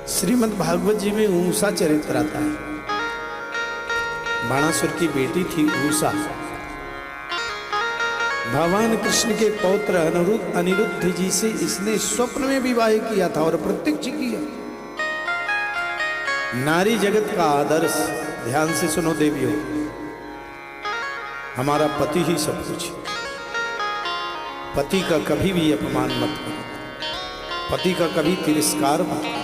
श्रीमद् भागवत जी में ऊषा चरित्र आता है। बाणासुर की बेटी थी ऊषा। भगवान कृष्ण के पौत्र अनिरुद्ध जी से इसने स्वप्न में विवाह किया था और प्रत्यक्ष किया। नारी जगत का आदर्श, ध्यान से सुनो देवियों, हमारा पति ही सब कुछ। पति का कभी भी अपमान मत करो, पति का कभी तिरस्कार मत करो,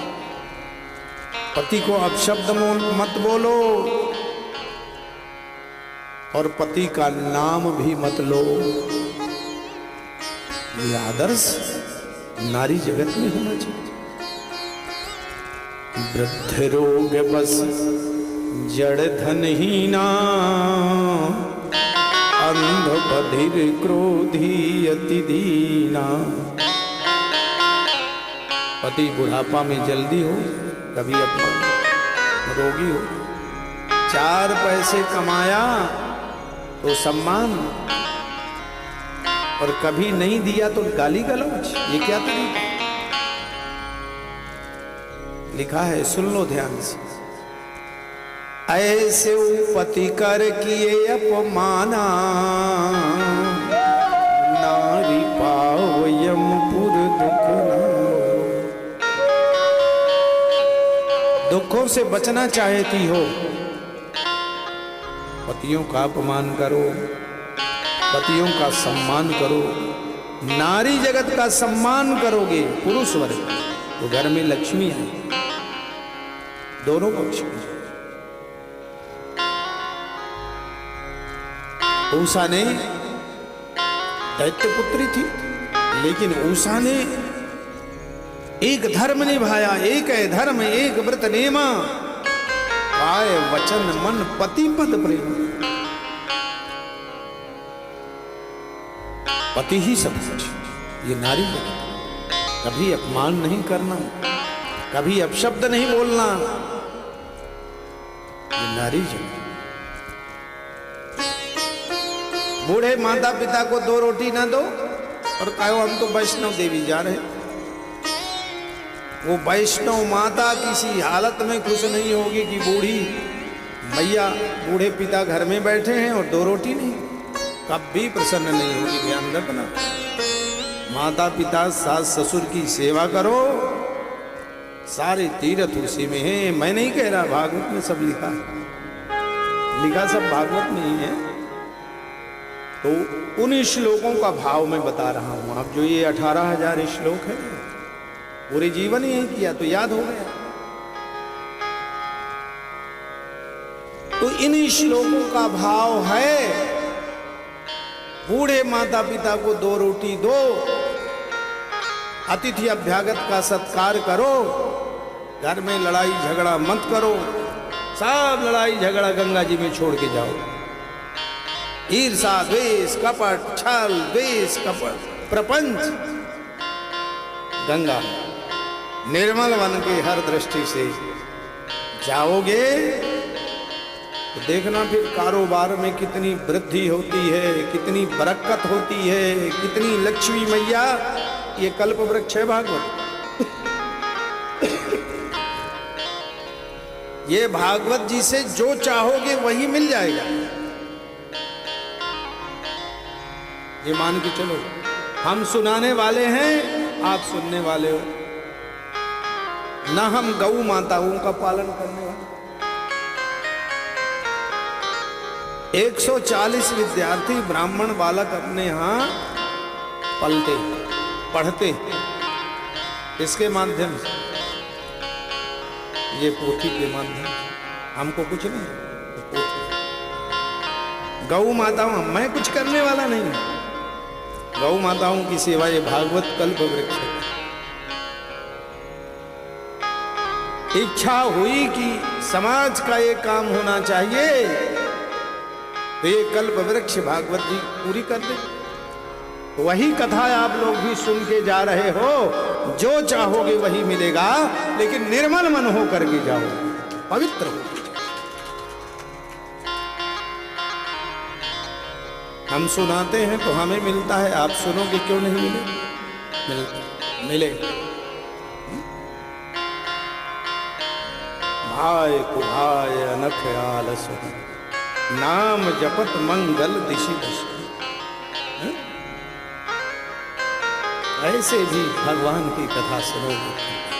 पति को अपशब्द मत बोलो और पति का नाम भी मत लो। यह आदर्श नारी जगत में होना चाहिए। वृद्ध रोग बस जड़ धनहीना, अंध बधिर क्रोधी अति दीना। पति बुढ़ापा में जल्दी हो, कभी अपना रोगी हो, 4 पैसे कमाया तो सम्मान और कभी नहीं दिया तो गाली गलौज। ये क्या तरीका? लिखा है, सुन लो ध्यान से। ऐसे पति कर किए अपमाना, नारी पाव यमपुर दुख ना। दुखों से बचना चाहती हो, पतियों का अपमान करो, पतियों का सम्मान करो। नारी जगत का सम्मान करोगे, पुरुष वर्ग, तो घर में लक्ष्मी है, दोनों पक्ष में। ऊषा ने दैत्य पुत्री थी, लेकिन ऊषा ने एक धर्म निभाया, एक है धर्म एक व्रत नेमा, काय वचन मन पति पद प्रेम। पति ही सब कुछ। ये नारी जगत, कभी अपमान नहीं करना, कभी अपशब्द नहीं बोलना। ये नारी जगत। बूढ़े माता पिता को 2 रोटी ना दो और कहो हम तो वैष्णव देवी जा रहे। वो वैष्णव माता किसी हालत में खुश नहीं होगी कि बूढ़ी मैया, बूढ़े पिता घर में बैठे हैं और 2 रोटी नहीं, कभी प्रसन्न नहीं होगी। ध्यान रखना, माता पिता सास ससुर की सेवा करो, सारे तीर्थ उसी में है। मैं नहीं कह रहा, भागवत में सब लिखा है, लिखा सब भागवत में ही है। तो उन श्लोकों का भाव मैं बता रहा हूं। अब जो ये 18,000 श्लोक है, पूरे जीवन ही किया तो याद हो गया। तो इन श्लोकों का भाव है, बूढ़े माता पिता को 2 रोटी दो, अतिथि अभ्यागत का सत्कार करो, घर में लड़ाई झगड़ा मत करो। सब लड़ाई झगड़ा गंगा जी में छोड़ के जाओ। ईर्षा द्वेष कपट छल द्वेष कपट प्रपंच गंगा निर्मल वन के हर दृष्टि से जाओगे तो देखना फिर कारोबार में कितनी वृद्धि होती है, कितनी बरकत होती है, कितनी लक्ष्मी मैया। ये कल्प वृक्ष है भागवत। ये भागवत जी से जो चाहोगे वही मिल जाएगा। ये मान के चलो, हम सुनाने वाले हैं, आप सुनने वाले हो ना। हम गौ माताओं का पालन करने वाले। 140 विद्यार्थी ब्राह्मण बालक अपने यहां पलते पढ़ते, इसके माध्यम से, ये पोथी के माध्यम। हमको कुछ नहीं, गौ माताओं, मैं कुछ करने वाला नहीं। गौ माताओं की सेवा, ये भागवत कल्प वृक्ष है। इच्छा हुई कि समाज का ये काम होना चाहिए, तो ये कल्प वृक्ष भागवत जी पूरी कर दे। वही कथा आप लोग भी सुन के जा रहे हो। जो चाहोगे वही मिलेगा, लेकिन निर्मल मन हो करके जाओ, पवित्र हो। हम सुनाते हैं तो हमें मिलता है, आप सुनोगे क्यों नहीं मिले? मिले। भाय कुभाय अनख आलस, नाम जपत मंगल दिशि दश। ऐसे भी भगवान की कथा सुनोगे